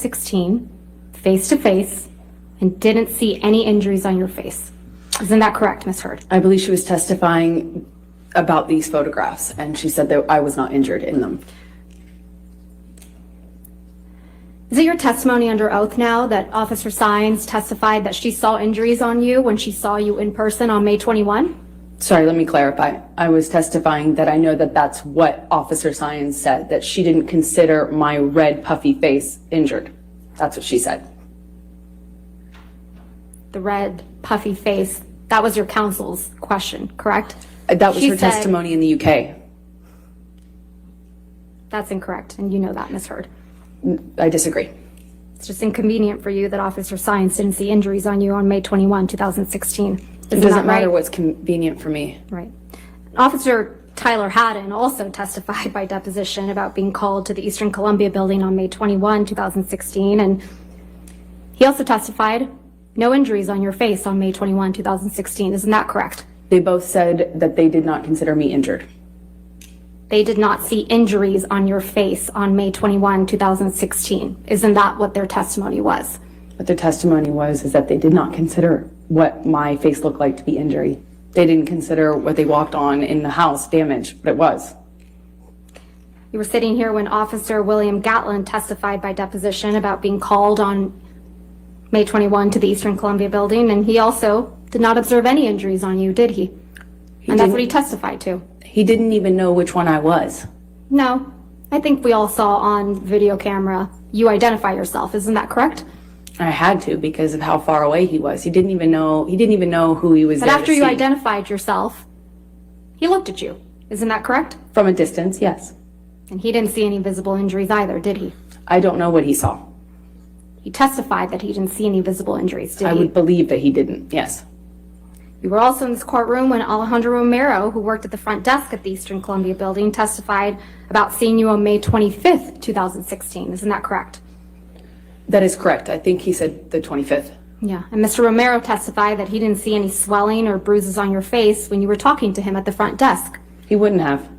16, face to face, and didn't see any injuries on your face. Isn't that correct, Ms. Hurd? I believe she was testifying about these photographs, and she said that I was not injured in them. Is it your testimony under oath now that Officer Sines testified that she saw injuries on you when she saw you in person on May 21? Sorry, let me clarify. I was testifying that I know that that's what Officer Sines said, that she didn't consider my red puffy face injured. That's what she said. The red puffy face, that was your counsel's question, correct? That was She her said- testimony in the UK. That's incorrect, and you know that, Ms. Hurd. I disagree. It's just inconvenient for you that Officer Sines didn't see injuries on you on May 21, 2016. It doesn't matter what's convenient for me. Right. Officer Tyler Haddon also testified by deposition about being called to the Eastern Columbia building on May 21, 2016, and he also testified no injuries on your face on May 21, 2016. Isn't that correct? They both said that they did not consider me injured. They did not see injuries on your face on May 21, 2016. Isn't that what their testimony was? What their testimony was is that they did not consider what my face looked like to be injury. They didn't consider what they walked on in the house damage, but it was. You were sitting here when Officer William Gatlin testified by deposition about being called on May 21 to the Eastern Columbia building, and he also did not observe any injuries on you, did he? And that's what he testified to. He didn't even know which one I was. No, I think we all saw on video camera you identify yourself. Isn't that correct? I had to because of how far away he was. He didn't even know who he was But there after to you see. identified yourself, he looked at you. Isn't that correct? From a distance, yes. And he didn't see any visible injuries either, did he? I don't know what he saw. He testified that he didn't see any visible injuries, did I he? would believe that he didn't, yes. You were also in this courtroom when Alejandro Romero, who worked at the front desk at the Eastern Columbia building, testified about seeing you on May 25th, 2016. Isn't that correct? That is correct. I think he said the 25th. Yeah, and Mr. Romero testified that he didn't see any swelling or bruises on your face when you were talking to him at the front desk. He wouldn't have.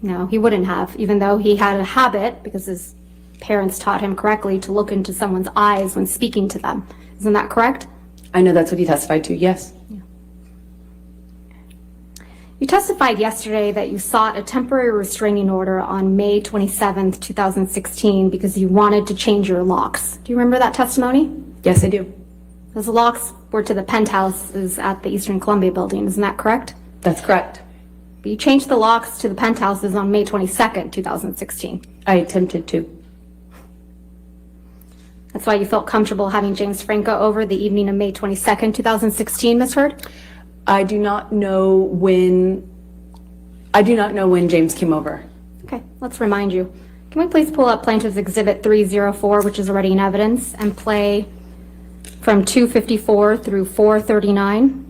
No, he wouldn't have, even though he had a habit, because his parents taught him correctly, to look into someone's eyes when speaking to them. Isn't that correct? I know that's what he testified to, yes. You testified yesterday that you sought a temporary restraining order on May 27th, 2016 because you wanted to change your locks. Do you remember that testimony? Yes, I do. Those locks were to the penthouses at the Eastern Columbia building. Isn't that correct? That's correct. But you changed the locks to the penthouses on May 22nd, 2016. I attempted to. That's why you felt comfortable having James Franco over the evening of May 22nd, 2016, Ms. Hurd? I do not know when James came over. Okay, let's remind you. Can we please pull up Plaintiff's Exhibit 304, which is already in evidence, and play from 254 through 439?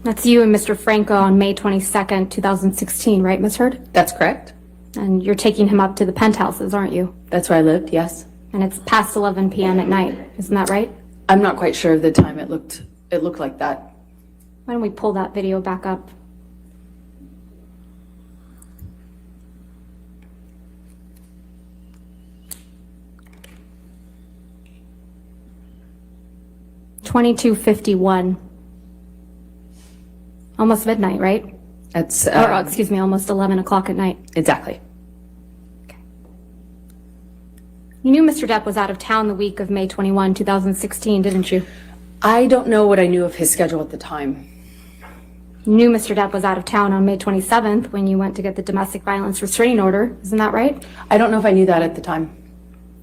That's you and Mr. Franco on May 22nd, 2016, right, Ms. Heard? That's correct. And you're taking him up to the penthouses, aren't you? That's where I lived, yes. And it's past 11 p.m. at night, isn't that right? I'm not quite sure of the time it looked like that. Why don't we pull that video back up? $22:51. Almost midnight, right? That's Or, excuse me, almost 11 o'clock at night. exactly. You knew Mr. Depp was out of town the week of May 21, 2016, didn't you? I don't know what I knew of his schedule at the time. You knew Mr. Depp was out of town on May 27th when you went to get the domestic violence restraining order, isn't that right? I don't know if I knew that at the time.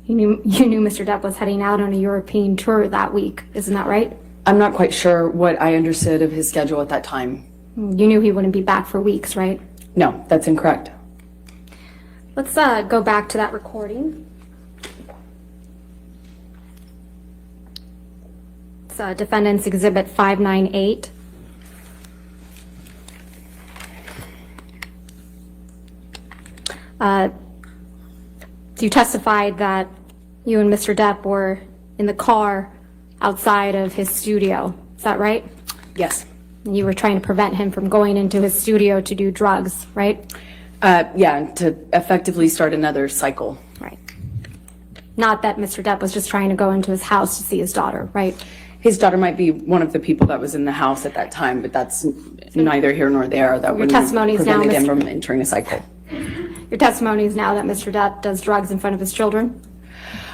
You knew Mr. Depp was heading out on a European tour that week, isn't that right? I'm not quite sure what I understood of his schedule at that time. You knew he wouldn't be back for weeks, right? No, that's incorrect. Let's go back to that recording. It's Defendant's Exhibit 598. You testified that you and Mr. Depp were in the car outside of his studio. Is that right? Yes. And you were trying to prevent him from going into his studio to do drugs, right? Yeah, to effectively start another cycle. Right. Not that Mr. Depp was just trying to go into his house to see his daughter, right? His daughter might be one of the people that was in the house at that time, but that's neither here nor there. That wouldn't have testimony is now prevented him Mr. from entering a cycle. Your testimony is now that Mr. Depp does drugs in front of his children?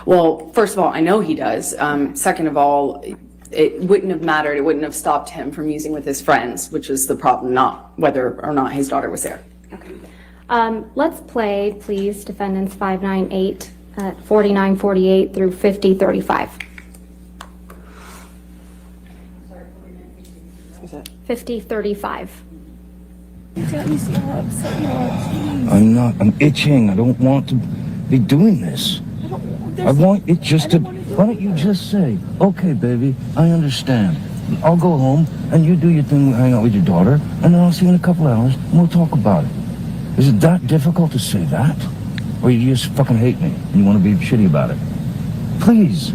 Well, first of all, I know he does. Second of all, it wouldn't have mattered. It wouldn't have stopped him from using with his friends, which is the problem, not whether or not his daughter was there. Okay. Let's play, please, Defendants 598 at 49:48 through 50:35. 50:35. I'm itching. I don't want to be doing this. I want it just to, why don't you just say, okay, baby, I understand. I'll go home and you do your thing, hang out with your daughter, and then I'll see you in a couple hours and we'll talk about it. Is it that difficult to say that? Or you just fucking hate me and you want to be shitty about it? Please.